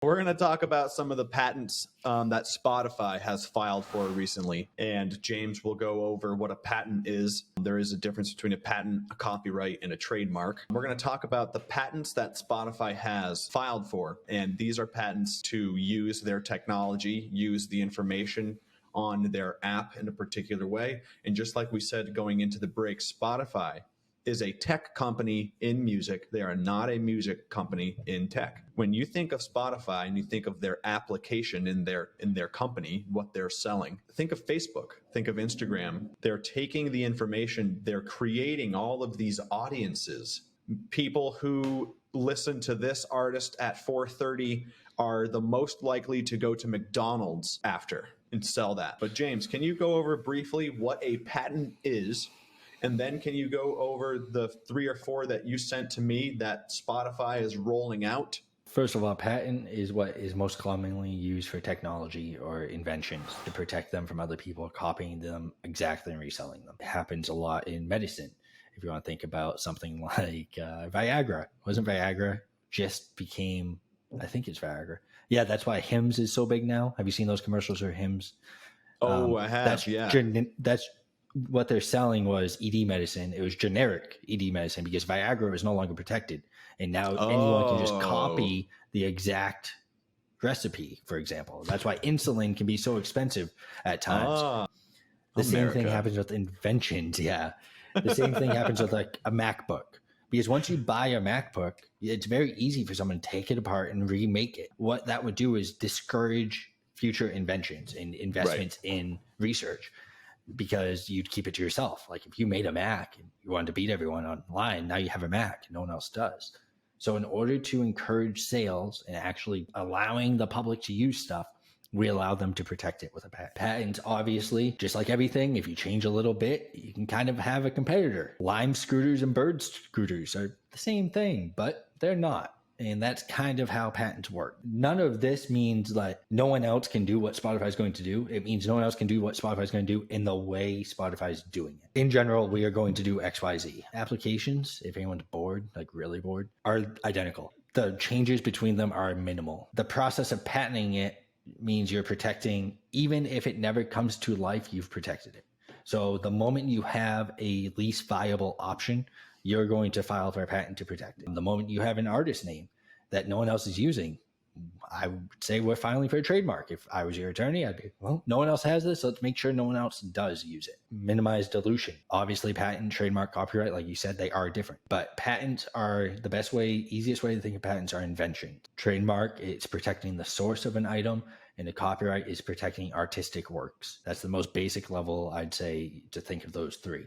We're going to talk about some of the patents that Spotify has filed for recently. And James will go over what a patent is. There is a difference between a patent, a copyright, and a trademark. We're going to talk about the patents that Spotify has filed for. And these are patents to use their technology, use the information on their app in a particular way. And just like we said going into the break, Spotify is a tech company in music. They are not a music company in tech. When you think of Spotify and you think of their application in their company, what they're selling, think of Facebook, think of Instagram. They're taking the information, they're creating all of these audiences. People who listen to this artist at 4:30 are the most likely to go to McDonald's after and sell that. But James, can you go over briefly what a patent is? And then can you go over the 3 or 4 that you sent to me that Spotify is rolling out? First of all, patent is what is most commonly used for technology or inventions to protect them from other people copying them exactly and reselling them. It happens a lot in medicine. If you want to think about something like Viagra. Wasn't Viagra just became, I think it's Viagra. Yeah, that's why Hims is so big now. Have you seen those commercials for Hims? Oh, I have, That's what they're selling was ED medicine. It was generic ED medicine because Viagra was no longer protected. And now anyone can just copy the exact recipe, for example. That's why insulin can be so expensive at times. The same thing happens with inventions. Yeah. The same thing happens with like a MacBook. Because once you buy a MacBook, it's very easy for someone to take it apart and remake it. What that would do is discourage future inventions and investments in research, because you'd keep it to yourself. Like if you made a Mac and you wanted to beat everyone online, now you have a Mac and no one else does. So in order to encourage sales and actually allowing the public to use stuff, we allow them to protect it with a patent. Patents, obviously, just like everything, if you change a little bit, you can kind of have a competitor. Lime scooters and bird scooters are the same thing, but they're not. And that's kind of how patents work. None of this means that no one else can do what Spotify is going to do. It means no one else can do what Spotify is going to do in the way Spotify is doing it. In general, we are going to do XYZ. Applications, if anyone's bored, like really bored, are identical. The changes between them are minimal. The process of patenting it means you're protecting, even if it never comes to life, you've protected it. So the moment you have a least viable option, you're going to file for a patent to protect it. The moment you have an artist name that no one else is using, I would say we're filing for a trademark. If I was your attorney, I'd be, well, no one else has this. Let's make sure no one else does use it. Minimize dilution. Obviously, patent, trademark, copyright, like you said, they are different. But patents are the best way, easiest way to think of patents are inventions. Trademark, it's protecting the source of an item. And the copyright is protecting artistic works. That's the most basic level, I'd say, to think of those 3.